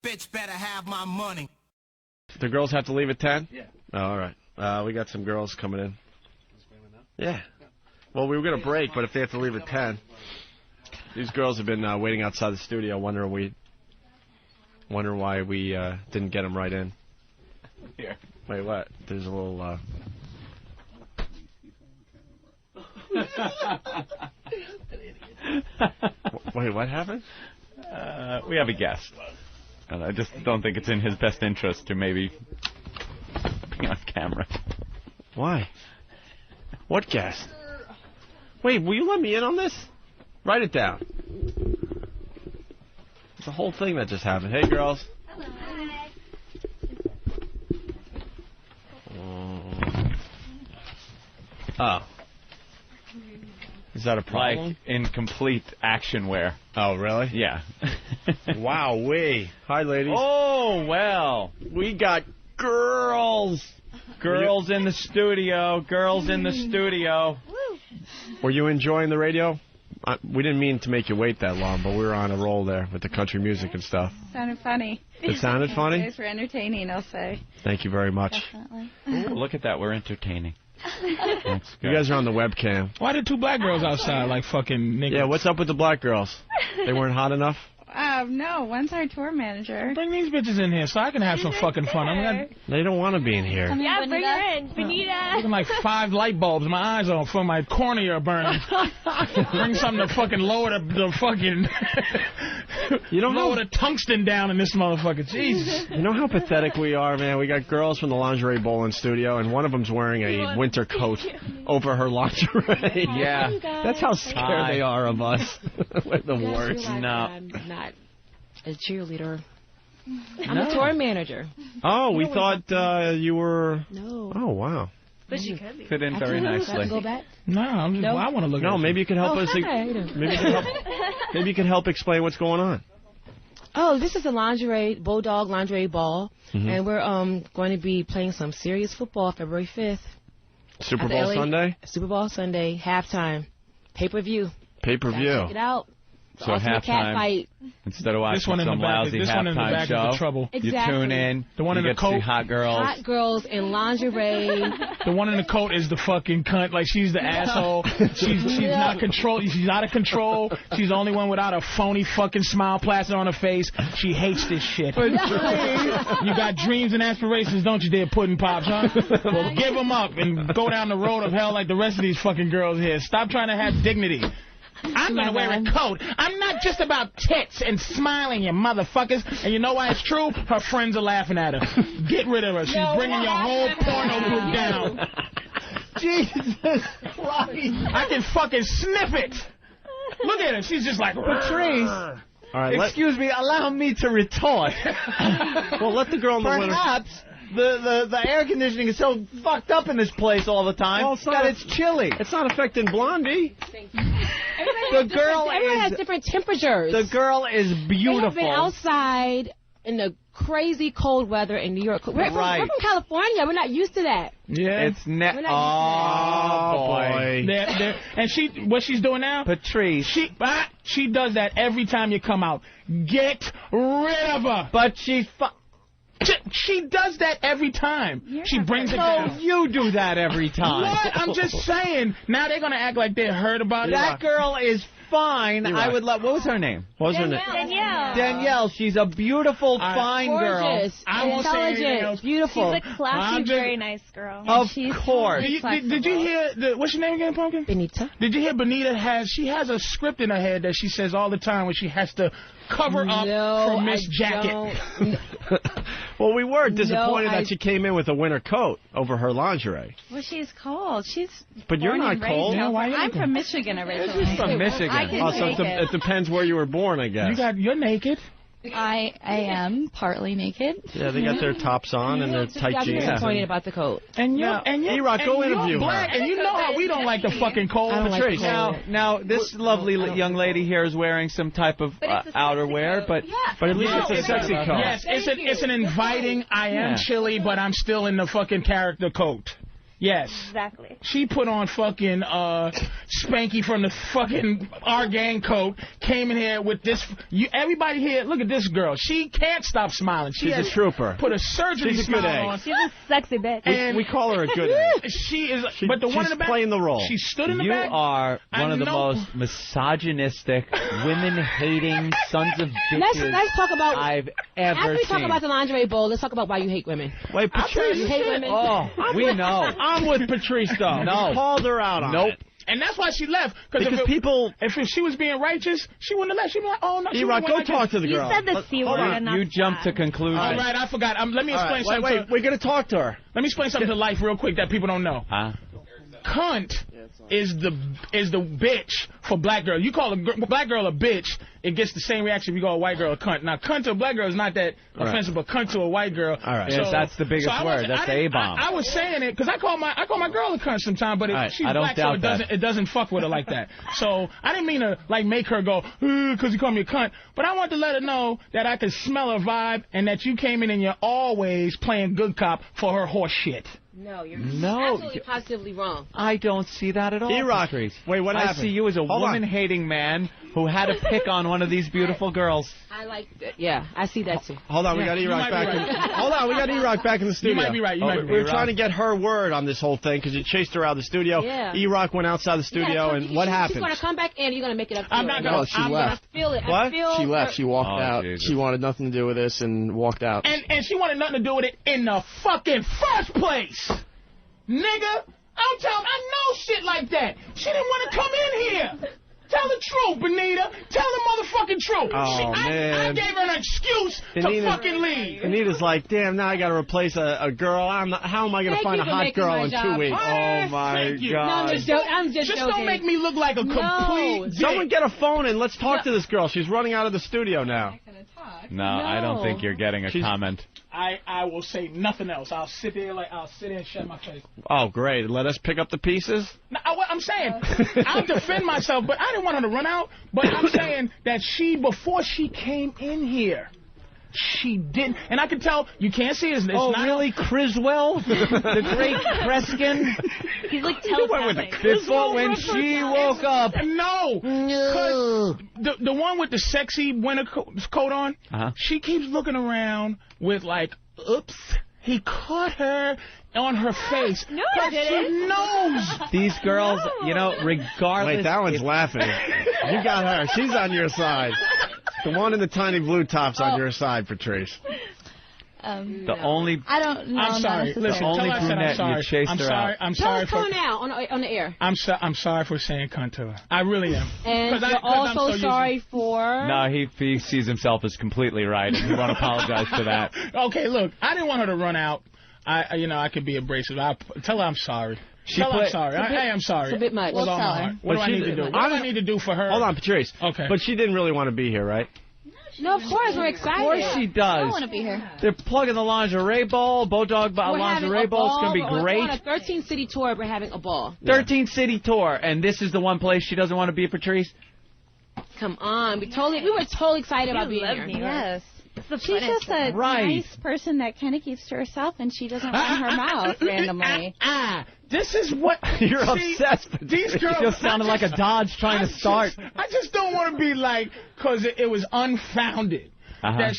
bitch better have my money. The girls have to leave at 10? Yeah. Oh, all right. We got some girls coming in. Yeah. Well, we were going to break, but if they have to leave at 10. These girls have been waiting outside the studio wondering why we didn't get them right in. Here. Wait, what? There's a little... Wait, what happened? We have a guest. And I just don't think it's in his best interest to maybe be on camera. Why? What guest? Wait, will you let me in on this? Write it down. It's a whole thing that just happened. Hey, girls. Hello. Hi. Oh. Is that a problem? Like in complete action wear. Oh, really? Yeah. Wow-wee. Hi, ladies. Oh, well. We got girls. Girls in the studio. Girls in the studio. Were you enjoying the radio? We didn't mean to make you wait that long, but we were on a roll there with the country music and stuff. Sounded funny. It sounded funny? You guys were entertaining, I'll say. Thank you very much. Definitely. Ooh, look at that. We're entertaining. That's good. You guys are on the webcam. Why did two black girls outside like fucking niggas? Yeah, what's up with the black girls? They weren't hot enough? No, one's our tour manager. Bring these bitches in here so I can have some fucking fun. They don't want to be in here. Yeah, bring her in. Benita. Looking like 5 light bulbs. My eyes are from my cornea are burning. Bring something to fucking lower the fucking... You don't lower the tungsten down in this motherfucker. Jesus. You know how pathetic we are, man? We got girls from the Lingerie Bowling studio, and one of them's wearing a winter coat over her lingerie. Yeah. That's how scared they are of us. We're the worst. No. I'm not a cheerleader. I'm a tour manager. Oh, we thought you were... No. Oh, wow. But she could be. Fit in very nicely. Go back? No, I'm just, I want to look at it. No, maybe you can help us... Maybe you can help explain what's going on. Oh, this is a Bulldog lingerie ball, and we're going to be playing some serious football February 5th. Super Bowl Sunday? Super Bowl Sunday, halftime, pay-per-view. Pay-per-view. Check it out. So Ultimate cat fight. Instead of watching some lousy this one in the halftime back show, is the trouble. you tune in, the one you in the get to see coat. hot girls. Hot girls in lingerie. The one in the coat is the fucking cunt. Like, she's the asshole. She's not control. She's out of control. She's the only one without a phony fucking smile plastered on her face. She hates this shit. You got dreams and aspirations, don't you, dear Pudding Pops, huh? Well, give them up and go down the road of hell like the rest of these fucking girls here. Stop trying to have dignity. I'm going to wear a coat. I'm not just about tits and smiling, you motherfuckers. And you know why it's true? Her friends are laughing at her. Get rid of her. She's bringing your whole porno group down. Jesus Christ. I can fucking sniff it. Look at her. She's just like... Patrice. All right, Excuse me. Allow me to retort. Well, let the girl in the winter... Perhaps... The air conditioning is so fucked up in this place all the time that it's chilly. It's not affecting Blondie. Everyone has different temperatures. The girl is beautiful. They have been outside in the crazy cold weather in New York. We're from California. We're not used to that. Yeah. It's oh boy. And what she's doing now? Patrice. She does that every time you come out. Get rid of her. But she's She does that every time. She brings it down. No, you do that every time. What? I'm just saying. Now they're going to act like they heard about it. That girl is fine. I would love... What was her name? What was her name? Danielle. Danielle. She's a beautiful, fine girl. Gorgeous. Intelligent. Beautiful. She's a classy, very nice girl. Of course. Did you hear... what's your name again, Pumpkin? Benita. Did you hear Benita has a script in her head that she says all the time when she has to cover up for Miss Jacket. Well, we were disappointed that she came in with a winter coat over her lingerie. Well, she's cold. But you're not cold. I'm from Michigan originally. She's from Michigan. I can take it depends where you were born, I guess. You're naked. I am partly naked. Yeah, they got their tops on and their tight jeans. Disappointed about the coat. E-Rock, go interview black, her. And you know how we don't like the fucking cold. Patrice. Now, this lovely young lady here is wearing some type of outerwear, but at least it's a sexy coat. Yes, it's an inviting, I am chilly, but I'm still in the fucking character coat. Yes. Exactly. She put on fucking Spanky from the fucking our gang coat, came in here with this. Everybody here, look at this girl. She can't stop smiling. She's a trooper. Put a surgery She's a good smile egg. on. She's a sexy bitch. And we call her a good egg. She is, but the one in the back, playing the role. She stood in the You back. are one of the know. most misogynistic, women-hating sons of bitches Let's talk about. I've ever After we seen. talk about the lingerie bowl, let's talk about why you hate women. Wait, Patrice. You hate women. Oh, we know. I'm with Patrice, though. No. You called her out on Nope. it. And that's why she left. Because people... If she was being righteous, she wouldn't have left. She'd be like, oh, no. E-Rock, go talk to the You girl. said the C word and not You the jumped to fat. conclusions. All right, I forgot. Let me explain something. Wait, we're going to talk to her. Let me explain something to life real quick that people don't know. Cunt is the bitch for black girl. You call a black girl a bitch, it gets the same reaction if you call a white girl a cunt. Now, cunt to a black girl is not that offensive, but cunt to a white girl. All right. Yes, that's the biggest word. That's the A-bomb. I was saying it because I call my girl a cunt sometimes, but Right, she's I don't black, so doubt that. it doesn't fuck with her like that. So I didn't mean to like make her go because you call me a cunt, but I want to let her know that I could smell her vibe and that you came in and you're always playing good cop for her horse shit. No, you're No. absolutely positively wrong. I don't see that at all. E-Rock. Patrice. Wait, what happened? I see you as a Hold on. woman-hating man who had to pick on one of these beautiful girls. I like that. Yeah, I see that too. Hold on, we got you E-Rock might be back. right. Hold on, we got E-Rock back in the studio. might be right, you might be We were right. trying to get her word on this whole thing because you chased her out of the studio. Yeah. E-Rock went outside the studio, and what happened? She's going to come back in, you're going to make it up to I'm her. not gonna. No, she I'm left. I feel it. What? I feel She left. She walked Oh, out. Jesus. She wanted nothing to do with this and walked out. And she wanted nothing to do with it in the fucking first place. Nigga, I know shit like that. She didn't want to come in here. Tell the truth, Benita. Tell the motherfucking truth. Oh, I man. gave her an excuse to fucking leave. Anita's like, damn, now I got to replace a girl. How am I going to Thank find you a for hot making girl my in 2 job weeks? hard. Oh, my Thank you. No, God. I'm just joking. don't make me look like a complete dick. Someone get a phone and let's talk to this girl. She's running out of the studio now. No, I don't think you're getting a She's- comment. I will say nothing else. I'll sit there and shut my face. Oh, great. Let us pick up the pieces? No, I'm saying, I'll defend myself, but I didn't want her to run out. But I'm saying that before she came in here, she didn't. And I can tell, you can't see it. It's Oh, not really? Criswell? The great Kreskin? He's like Before telepathic. when she woke up. No. 'Cause the one with the sexy winter coat on, she keeps looking around with like, oops, he caught her on her face. No, 'Cause he she didn't. knows. These girls, you know, regardless. Wait, that one's if- laughing. You got her. She's on your side. The one in the tiny blue top's on your side, Patrice. The only. I don't know. I'm sorry. Listen, only tell her I said I'm brunette you sorry. chased I'm her sorry. out. I'm Tell sorry us for. now on the air. I'm sorry for saying cunt to her. I really am. And 'Cause you're I'm also so sorry for... No, he sees himself as completely right, and he won't apologize for that. Okay, look, I didn't want her to run out. I could be abrasive. Tell her I'm sorry. Tell her I'm put- sorry. Hey, I'm sorry. It's a bit much. With all We'll my tell her. heart. What do But I she need to did- do? What do I need to do for her? Hold on, Patrice. Okay. But she didn't really want to be here, right? No, of course, we're excited. Of course she I does. want to be here. They're plugging the lingerie ball, Bodog We're having lingerie a ball. It's ball. going to be We're great. on a 13-city tour. We're having a ball. 13 city tour, and this is the one place she doesn't want to be, Patrice? Come on. We were totally excited about being love here. me. Yes. It's the She's just a Right. nice person that kind of keeps to herself, and she doesn't run her mouth randomly. This is what You're see, obsessed. These girls It just sounded like a Dodge trying to start. I just don't want to be like, because it was unfounded. That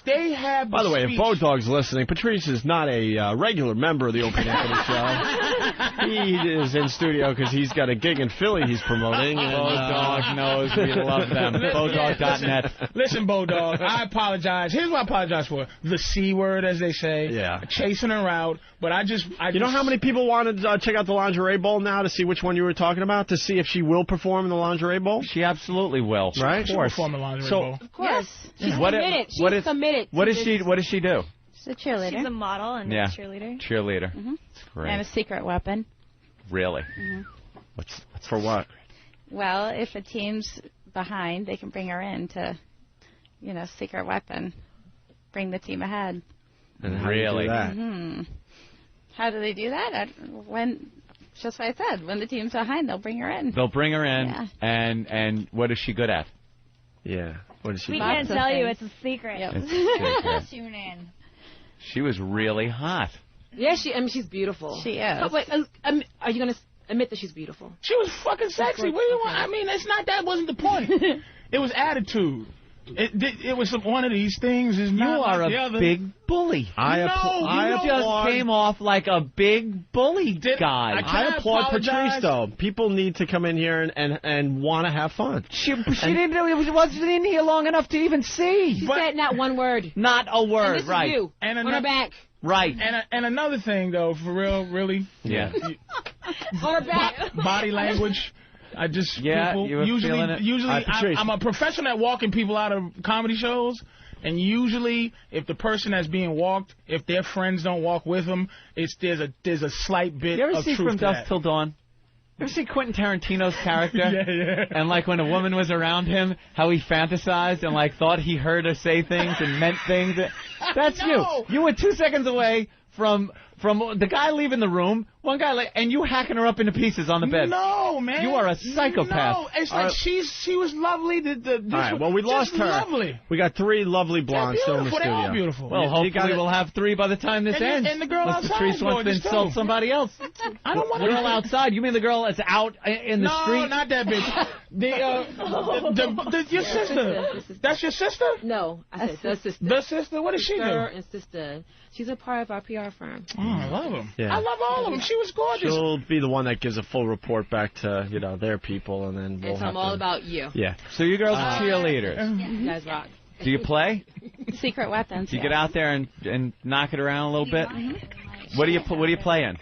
they have. By the way, if speech. Bodog's listening, Patrice is not a regular member of the Open Anthony Show. He is in studio because he's got a gig in Philly he's promoting. And, Bodog knows we love them. Bodog.net. Listen, Bodog, I apologize. Here's what I apologize for. The C word, as they say. Yeah. Chasing her out. But You know how many people want to check out the Lingerie Bowl now to see which one you were talking about, to see if she will perform in the Lingerie Bowl? She absolutely will. Right? Of course. Perform the lingerie bowl. Of course. She's What committed. what She's is- committed. What to does she? this. What does she do? She's a cheerleader. She's a model and Yeah. a cheerleader. Cheerleader. It's I have great. a secret weapon. Really? What's for what? Well, if a team's behind, they can bring her in to, secret weapon, bring the team ahead. And how do you do Really? that? How do they do that? Just what I said. When the team's behind, they'll bring her in. They'll bring her in, Yeah. and what is she good at? Yeah. What does she We do? can't Lots of tell you. things. It's a secret. Yep. It's secret. Tune in. She was really hot. Yeah, she's beautiful. She is. Oh, wait, are you gonna admit that she's beautiful? She was fucking sexy. What do you want? I mean, it's not that wasn't the point. It was attitude. It was one of these things. Is not you are like the a other. big bully. I just came off like a big bully guy. I applaud Patrice, though. People need to come in here and want to have fun. She wasn't in here long enough to even see. She said not one word. Not a word, And this right. is you. And on her back. Right. And another thing, though, for real, really. Yeah. On her back. Body language. I just you were feeling it? Usually I'm a professional at walking people out of comedy shows, and usually if the person that's being walked, if their friends don't walk with them, there's a slight bit You ever of see truth From to Dusk that. Till Dawn? You ever see Quentin Tarantino's character? Yeah. And like when a woman was around him, how he fantasized and like thought he heard her say things and meant things. That's No. you. You were 2 seconds away from the guy leaving the room, one guy, and you hacking her up into pieces on the bed. No, man. You are a psychopath. No, it's like she was lovely. All right, well, we lost her. Lovely. We got 3 lovely blondes still in the They're all studio. beautiful. Well, hopefully we'll have 3 by the time this ends. And the girl Unless outside. Patrice wants to gorgeous, insult too. somebody else. I don't want The girl outside? You mean the girl that's out in the street? No, not that bitch. Your sister. That's your sister? No, I said the sister. The sister? What does she do? Sister and sister. She's a part of our PR firm. Oh, I love them. Yeah. I love all of them. She was gorgeous. She'll be the one that gives a full report back to their people, and then we'll And so I'm have all to, about you. Yeah. So you girls are cheerleaders. You guys rock. Do you play? Secret weapons. Do you get out there and knock it around a little bit? What do you play in?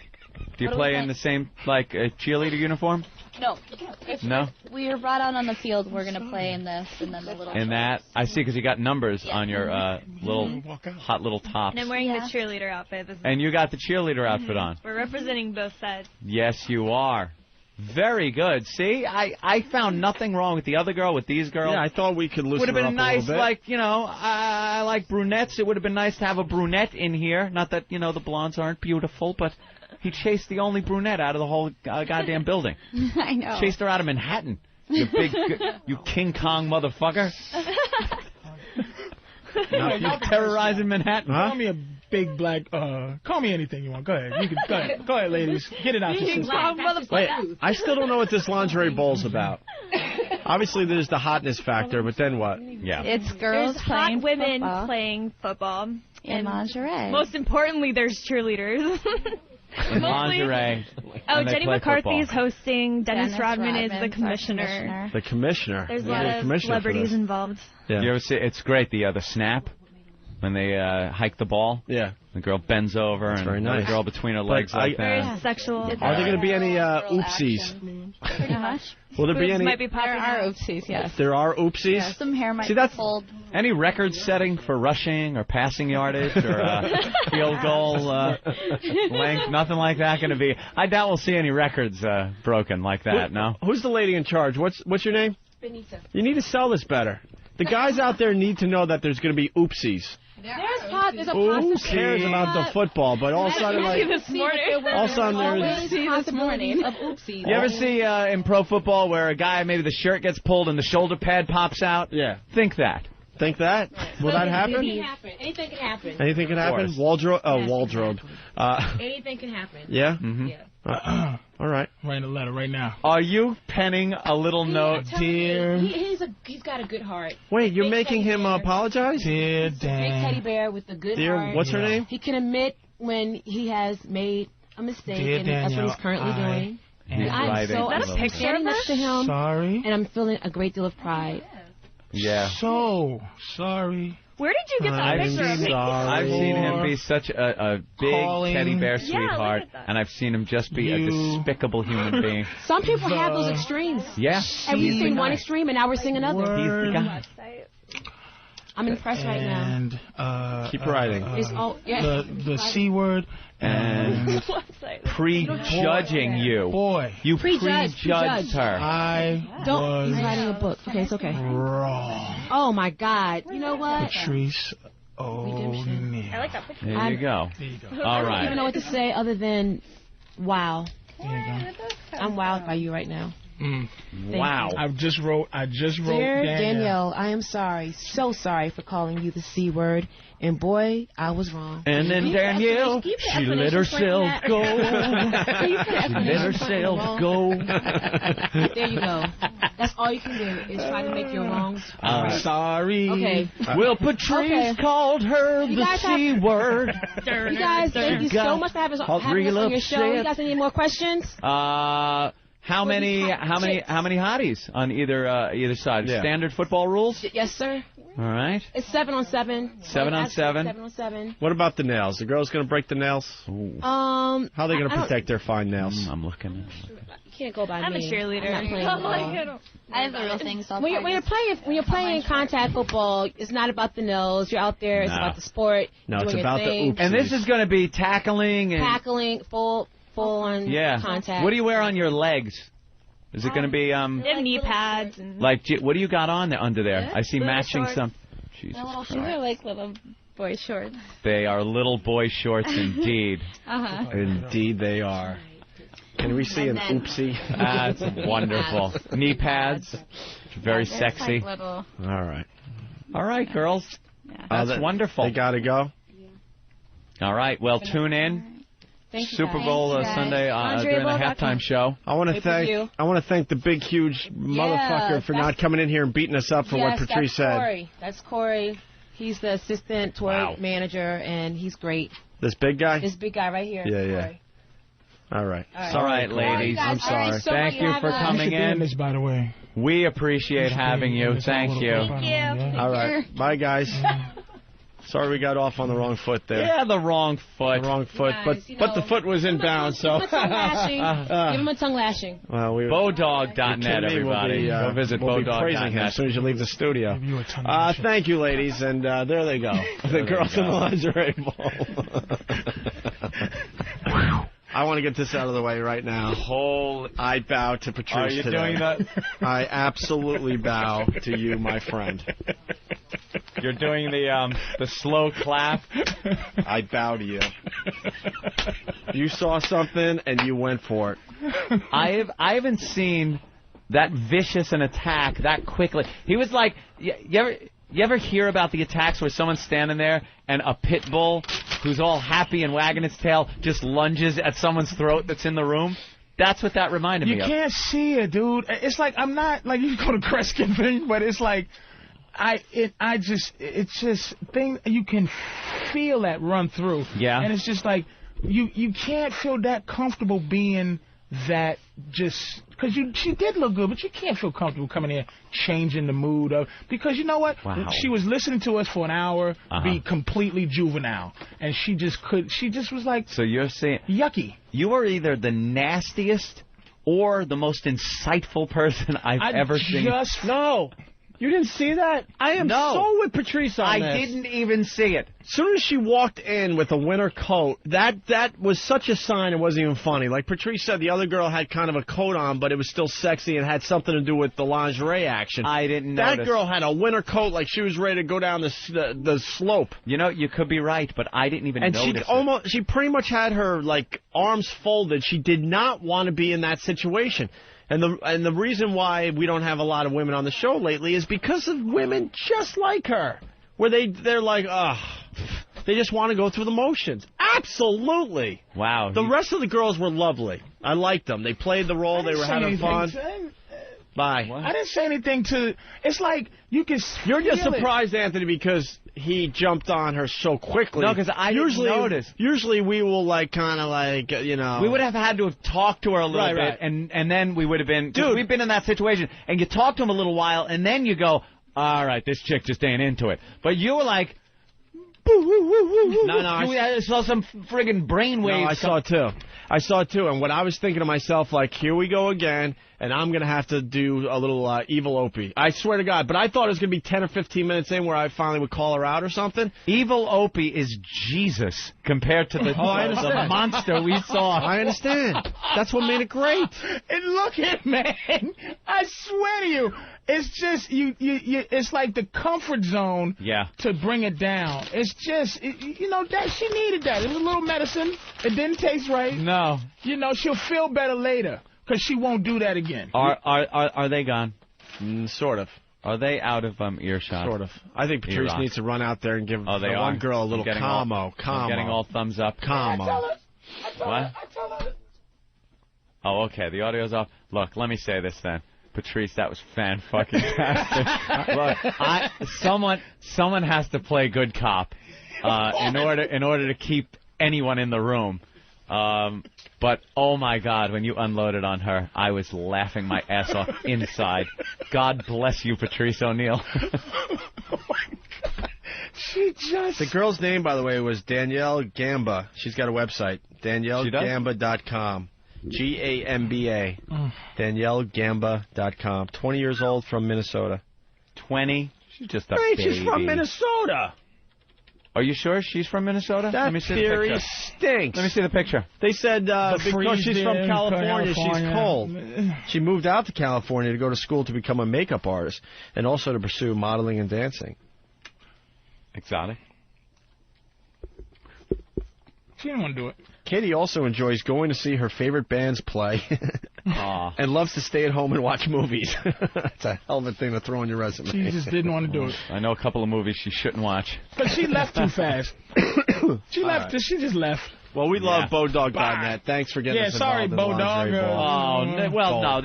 Do you play in the same cheerleader uniform? No. If No? we are brought out on the field, we're going to play in this and then the little... In that? I see, because you got numbers on your little hot little tops. And I'm wearing the cheerleader outfit. And you got the cheerleader outfit on. We're representing both sides. Yes, you are. Very good. See, I found nothing wrong with the other girl, with these girls. Yeah, I thought we could loosen Would have her been up nice, a little bit. I like brunettes. It would have been nice to have a brunette in here. Not that, the blondes aren't beautiful, but he chased the only brunette out of the whole goddamn building. I know. Chased her out of Manhattan. You you King Kong motherfucker. You terrorizing Manhattan. Call me a big black. Call me anything you want. Go ahead. You can go ahead. Go ahead, ladies. Get it out your system. Wait, I still don't know what this lingerie bowl's about. Obviously, there's the hotness factor, but then what? Yeah. It's girls There's playing hot women football playing football. in lingerie. Most importantly, there's cheerleaders. In lingerie. Oh, and they Jenny play McCarthy is football. hosting. Dennis Rodman is the Rodman's our commissioner. The commissioner. There's a Yeah, lot the of commissioner for celebrities this. involved. Yeah. You ever see? It's great. The snap when they hike the ball. Yeah. The girl bends over and very nice. the girl between her But legs like Very that. sexual. Are there going to be any oopsies? Pretty much. Will there be Boobs any? might be There popping are out. oopsies, yes. There are oopsies. Yeah, some hair might See, be that's pulled. Any record setting for rushing or passing yardage or field goal length? Nothing like that going to be. I doubt we'll see any records broken like that. No. Who's the lady in charge? What's your name? Benita. You need to sell this better. The guys out there need to know that there's going to be oopsies. There's a Who cares about the football? But all of a sudden, like, This morning. all of a sudden there's. this morning of oopsies. You ever see in pro football where a guy, maybe the shirt gets pulled and the shoulder pad pops out? Yeah. Think that. Think that? Will that happen? Anything can happen. Anything can happen? course. Wardrobe? Oh, wardrobe. Anything can happen. Yeah? Mm-hmm. Yeah. All right. Writing a letter right now. Are you penning a little note? Dear. He's got a good heart. Wait, you're making him apologize? Dear Big teddy Dan. bear with a good Dear, heart. what's her name? He can admit when he has made a mistake, Dear and that's what Daniel, he's currently doing. He's I'm writing so a I'm little bit. standing next to him, Sorry. and I'm feeling a great deal of pride. Yeah. So sorry. Where did you get that I'm picture of me? I've seen him be such a big Calling. teddy bear Yeah, look sweetheart, at that. and I've seen him just be a You- despicable human being. Some people have those extremes. Yeah. And we've seen one guy. extreme, and now we're seeing another. He's the Word. guy. I'm impressed right now. And Keep writing. It's all yeah. the C word And prejudging you. Boy, You Prejudge, prejudged her. I Don't. He's was writing a book. Okay, it's okay. wrong. Oh my God! You know what? Patrice O'Neal. I like that picture. There you go. There you go. All I don't even know right. what to say other than wow. There you go. I'm wowed by you right now. Wow. I just wrote Dear Danielle. Danielle, I am sorry, so sorry for calling you the C word. And boy, I was wrong. And then Danielle, she let herself go. She let herself go. There you go. That's all you can do is try to make your wrongs. Sorry. Okay. Well, Patrice called her You the guys C word. You guys, thank you so much for having us on your show. You guys have any more questions? How many hotties on either side? Yeah. Standard football rules? Yes, sir. All right. It's 7-on-7. 7-on-7. 7-on-7. What about the nails? The girls going to break the nails? How are they going to protect their fine nails? I'm looking at You can't go by I'm me. a cheerleader. I'm not playing ball. I have the real thing. So When you're playing contact football, it's not about the nose. You're out there. It's No. about the sport. No, doing it's your about thing. the And this is going to be tackling and tackling, full on contact. What do you wear on your legs? Is it going to be They have knee pads. And like what do you got on there under there? I see Little matching shorts. some. Jesus They're Christ. like little boy shorts. They are little boy shorts indeed. Indeed they are. Can we see an oopsie? That's wonderful. Knee pads. Very They're sexy. Like little. All right, girls. That's wonderful. They got to go? All right. Well, tune in. Thank you, Super guys. Bowl Thank you, Sunday guys. during the halftime show. I want to thank the big huge motherfucker for not coming in here and beating us up for what Patrice said. Corey. That's Corey. He's the assistant tour manager, and he's great. This big guy? This big guy right here. Yeah. Corey. All right. All right, ladies. I'm sorry. Thank you for coming in. This, by the way. We appreciate having you. Thank you. All right. Bye, guys. Sorry we got off on the wrong foot there. Yeah, the wrong foot. The wrong foot. Guys, but the foot was in bounds, so. Give him a tongue lashing. Give him a tongue lashing. Well, Bowdog.net, everybody. Go visit we'll be praising him Bowdog.net. as soon as you leave the studio. Thank you, ladies, and there they go. The girls in the lingerie ball. I want to get this out of the way right now. I bow to Patrice Are you today. doing that? I absolutely bow to you, my friend. You're doing the slow clap. I bow to you. You saw something and you went for it. I haven't seen that vicious an attack that quickly. He was like, you ever hear about the attacks where someone's standing there and a pit bull who's all happy and wagging its tail just lunges at someone's throat that's in the room? That's what that reminded me of. You can't see it, dude. It's like I'm not like you go to Kreskin thing, but it's like it's just thing you can feel that run through. Yeah. And it's just like you can't feel that comfortable being that just because she did look good, but you can't feel comfortable coming in changing the mood of because you know what? Wow. She was listening to us for an hour, be completely juvenile, and she just was like. So you're saying yucky. You are either the nastiest or the most insightful person I've ever seen. No. You didn't see that? I am so with Patrice on this. I didn't even see it. As soon as she walked in with a winter coat, that was such a sign it wasn't even funny. Like Patrice said, the other girl had kind of a coat on, but it was still sexy and had something to do with the lingerie action. I didn't That notice. girl had a winter coat like she was ready to go down the slope. You know, you could be right, but I didn't even notice And she pretty much had her like arms folded. She did not want to be in that situation. And the reason why we don't have a lot of women on the show lately is because of women just like her, where they're like, they just want to go through the motions. Absolutely. Wow. The rest of the girls were lovely. I liked them. They played the role. They were having fun. Bye. I didn't say anything to. It's like you can. You're just feel it. surprised, Anthony, because he jumped on her so quickly. No, because I didn't notice. Usually we will kind of you know. We would have had to have talked to her a little bit, Right. and then we would have been. Dude, we've been in that situation, and you talk to him a little while, and then you go, all right, this chick just ain't into it. But you were like. No, I saw some friggin' brainwaves. No, I saw it too. And what I was thinking to myself, like, here we go again, and I'm going to have to do a little evil Opie. I swear to God. But I thought it was going to be 10 or 15 minutes in where I finally would call her out or something. Evil Opie is Jesus compared to the monster we saw. I understand. That's what made it great. And look at man, I swear to you, it's just you. It's like the comfort zone. Yeah. To bring it down, it's just you know that she needed that. It was a little medicine. It didn't taste right. No. You know she'll feel better later. Because she won't do that again. Are they gone? Sort of. Are they out of earshot? Sort of. I think Patrice needs to run out there and give one girl a little calmo. I'm getting all thumbs up. Calmo. What? Oh, okay. The audio's off. Look, let me say this then. Patrice, that was fan-fucking-tastic. Look, someone has to play good cop in order to keep anyone in the room. But, oh, my God, when you unloaded on her, I was laughing my ass off inside. God bless you, Patrice O'Neal. The girl's name, by the way, was Danielle Gamba. She's got a website, DanielleGamba.com. Gamba. DanielleGamba.com. 20 years old from Minnesota. 20? She's just a baby. She's from Minnesota. Are you sure she's from Minnesota? That Let me see theory the picture. stinks. Let me see the picture. They said because she's from California, she's cold. She moved out to California to go to school to become a makeup artist and also to pursue modeling and dancing. Exotic. She didn't want to do it. Katie also enjoys going to see her favorite bands play and loves to stay at home and watch movies. That's a hell of a thing to throw on your resume. She just didn't want to do it. I know a couple of movies she shouldn't watch. But she left too fast. She left. Right. She just left. Well, we love Bodog.net. Thanks for getting us involved in the lingerie bowl. No,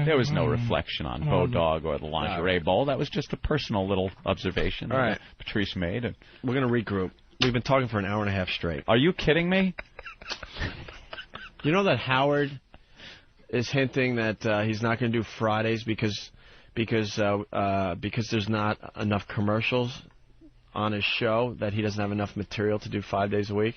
there was no reflection on Bodog or the lingerie bowl. That was just a personal little observation that Patrice made. And we're going to regroup. We've been talking for an hour and a half straight. Are you kidding me? You know that Howard is hinting that he's not going to do Fridays because there's not enough commercials on his show, that he doesn't have enough material to do 5 days a week.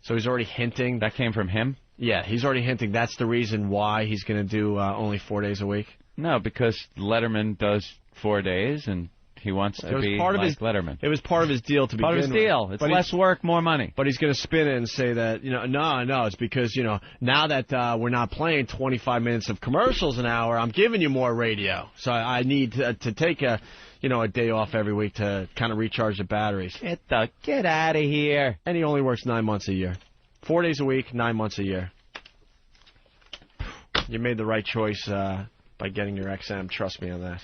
So he's already hinting. That came from him? Yeah, he's already hinting that's the reason why he's going to do only 4 days a week. No, because Letterman does 4 days and he wants to be like Letterman. It was part of his deal to begin with. Part of his deal. It's less work, more money. But he's going to spin it and say that, no, it's because, now that we're not playing 25 minutes of commercials an hour, I'm giving you more radio. So I need to take a day off every week to kind of recharge the batteries. Get out of here. And he only works 9 months a year. 4 days a week, 9 months a year. You made the right choice by getting your XM. Trust me on that.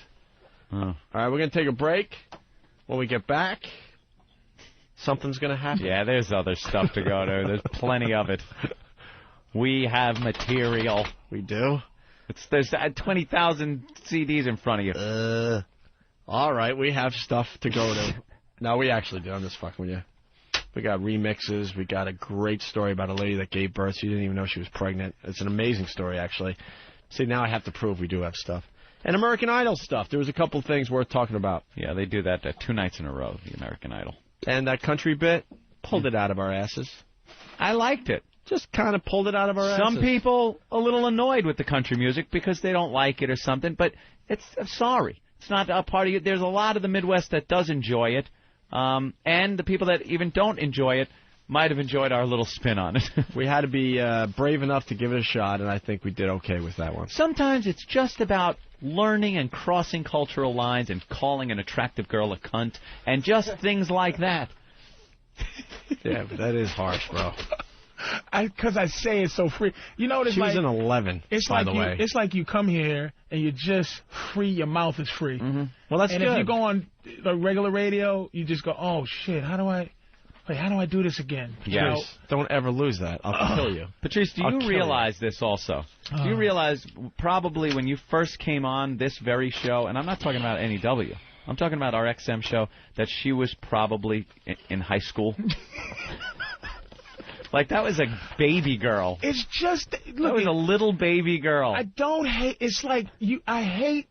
Oh. All right, we're going to take a break. When we get back, something's going to happen. Yeah, there's other stuff to go to. There's plenty of it. We have material. We do? There's 20,000 CDs in front of you. All right, we have stuff to go to. No, we actually do. I'm just fucking with you. We got remixes. We got a great story about a lady that gave birth. She didn't even know she was pregnant. It's an amazing story, actually. See, now I have to prove we do have stuff. And American Idol stuff. There was a couple of things worth talking about. Yeah, they do that 2 nights in a row, the American Idol. And that country bit, pulled it out of our asses. I liked it. Just kind of pulled it out of our asses. Some people a little annoyed with the country music because they don't like it or something, but I'm sorry. It's not a part of you. There's a lot of the Midwest that does enjoy it, and the people that even don't enjoy it might have enjoyed our little spin on it. We had to be brave enough to give it a shot, and I think we did okay with that one. Sometimes it's just about learning and crossing cultural lines and calling an attractive girl a cunt and just things like that. Yeah, but that is harsh, bro. Because I say it so free. You know what it's she like? She was an 11, by the way. It's like you come here and you just free, your mouth is free. Mm-hmm. Well, that's good. And if you go on the regular radio, you just go, oh, shit, how do I do this again? Yes. Don't ever lose that. I'll kill you. Patrice, do you realize this also? Do you realize probably when you first came on this very show, and I'm not talking about NEW, I'm talking about our XM show, that she was probably in high school? Like, that was a baby girl. It's just... Look, that was a little baby girl. I don't hate... It's like, I hate...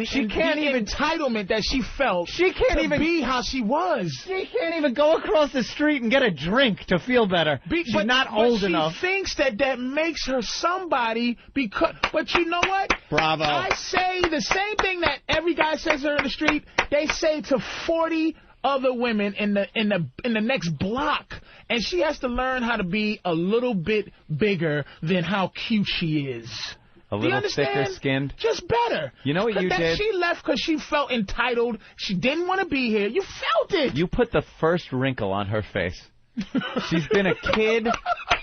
She can't even entitlement that she felt. She can't even be how she was. She can't even go across the street and get a drink to feel better. She's not old enough. She thinks that makes her somebody because. But you know what? Bravo. I say the same thing that every guy says to her in the street. They say to 40 other women in the next block, and she has to learn how to be a little bit bigger than how cute she is. A little thicker skinned? Just better. You know what you did? She left because she felt entitled. She didn't want to be here. You felt it. You put the first wrinkle on her face. She's been a kid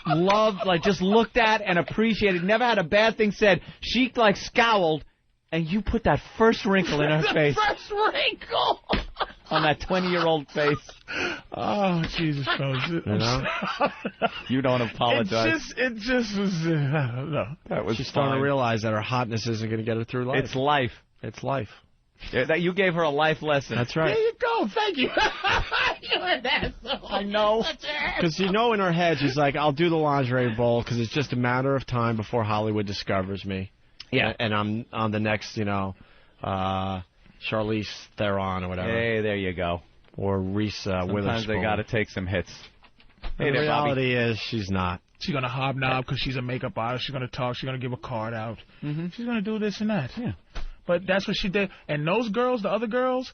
loved, like just looked at and appreciated, never had a bad thing said. She like scowled, and you put that first wrinkle in her face. First wrinkle. On that 20-year-old face. Oh, Jesus Christ. You know? You don't apologize. It just was, I don't know. That was She's starting to realize that her hotness isn't going to get her through life. It's life. It's life. That you gave her a life lesson. That's right. There you go. Thank you. You're an asshole. I know. Because you know in her head, she's like, I'll do the lingerie bowl because it's just a matter of time before Hollywood discovers me. Yeah. And I'm on the next, Charlize Theron or whatever. Hey, there you go. Or Reese Witherspoon. Sometimes they got to take some hits. Hey, the reality is she's not. She's going to hobnob because she's a makeup artist. She's going to talk. She's going to give a card out. Mm-hmm. She's going to do this and that. Yeah. But that's what she did. And those girls, the other girls,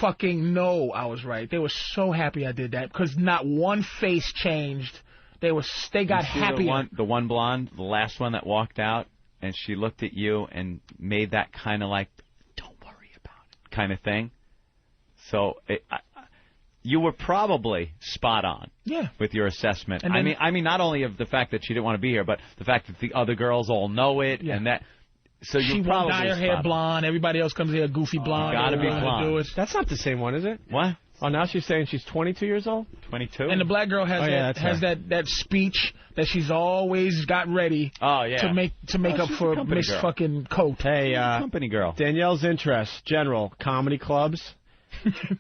fucking know I was right. They were so happy I did that because not one face changed. They got happy. The one blonde, the last one that walked out, and she looked at you and made that kind of like, don't worry about it kind of thing. So you were probably spot on. Yeah. With your assessment. And then, I mean, not only of the fact that she didn't want to be here, but the fact that the other girls all know it and that. So you probably dye her hair blonde. Everybody else comes here goofy blonde. Gotta be blonde. Do it. That's not the same one, is it? What? Oh, now she's saying she's 22 years old? 22. And the black girl has that speech that she's always got ready. Oh yeah. To make up for Miss fucking Coat. Hey, company girl. Danielle's interests: general comedy clubs.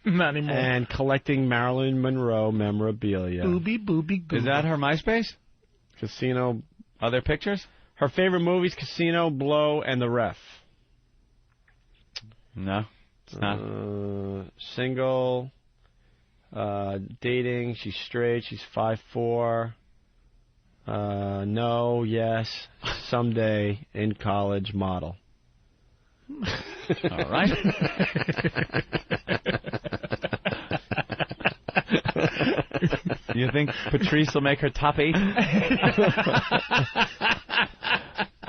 Not anymore. And collecting Marilyn Monroe memorabilia. Booby gooby. Is that her MySpace? Casino. Other pictures? Her favorite movies: Casino, Blow, and The Ref. No, it's not. Single. Dating. She's straight. She's 5'4". No. Yes. Someday in college. Model. All right. You think Patrice will make her top 8?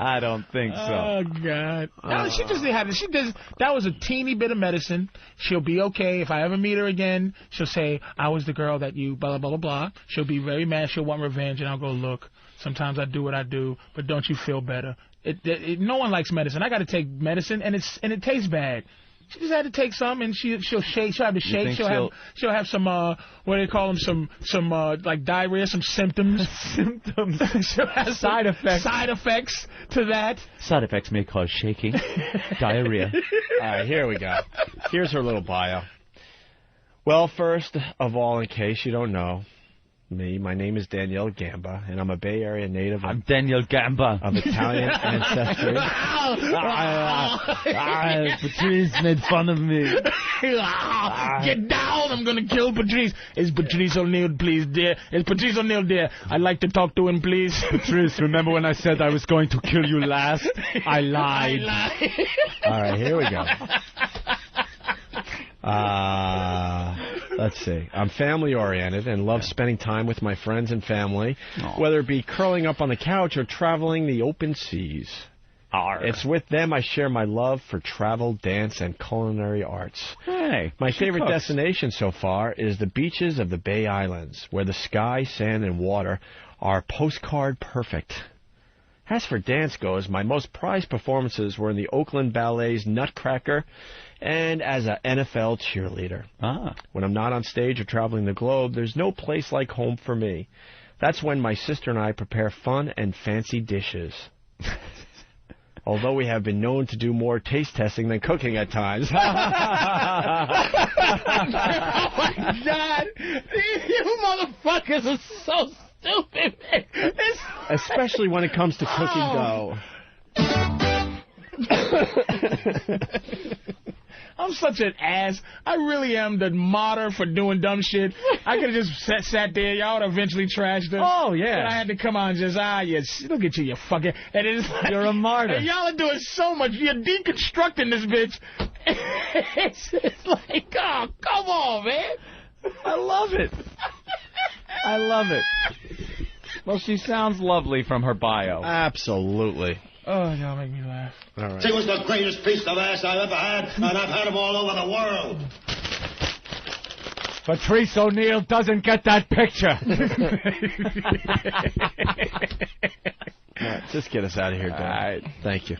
I don't think so. Oh God! No, she just had. She does. That was a teeny bit of medicine. She'll be okay if I ever meet her again. She'll say, "I was the girl that you blah blah blah blah." She'll be very mad. She'll want revenge, and I'll go, "Look, sometimes I do what I do, but don't you feel better?" No one likes medicine. I got to take medicine, and it tastes bad. She just had to take some, and she'll shake. She'll have to shake. She'll have some what do they call them? Some like diarrhea, some symptoms. Symptoms. She'll have side effects. Side effects to that. Side effects may cause shaking, diarrhea. All right, here we go. Here's her little bio. Well, first of all, in case you don't know me, my name is Danielle Gamba, and I'm a Bay Area native. I'm Danielle Gamba. Of Italian ancestry. Patrice made fun of me. Get down! I'm gonna kill Patrice. Is Patrice O'Neal, please, dear? Is Patrice O'Neal, dear? I'd like to talk to him, please. Patrice, remember when I said I was going to kill you last? I lied. All right, here we go. Let's see. I'm family-oriented and love spending time with my friends and family, whether it be curling up on the couch or traveling the open seas. It's with them I share my love for travel, dance, and culinary arts. Hey, my favorite destination so far is the beaches of the Bay Islands, where the sky, sand, and water are postcard perfect. As for dance goes, my most prized performances were in the Oakland Ballet's Nutcracker and as an NFL cheerleader. When I'm not on stage or traveling the globe, there's no place like home for me. That's when my sister and I prepare fun and fancy dishes. Although we have been known to do more taste testing than cooking at times. Oh, my God! You motherfuckers are so stupid, man. Especially when it comes to cooking dough. I'm such an ass. I really am the martyr for doing dumb shit. I could have just sat there. Y'all would eventually trashed her. Oh, yeah. And I had to come on and just, yes, look at you fucking. And it's like, you're a martyr. And y'all are doing so much. You're deconstructing this bitch. It's like, oh, come on, man. I love it. I love it. Well, she sounds lovely from her bio. Absolutely. Oh, y'all make me laugh. All right. She was the greatest piece of ass I've ever had, and I've had them all over the world. Patrice O'Neal doesn't get that picture. Just get us out of here, Dan. All right. Thank you.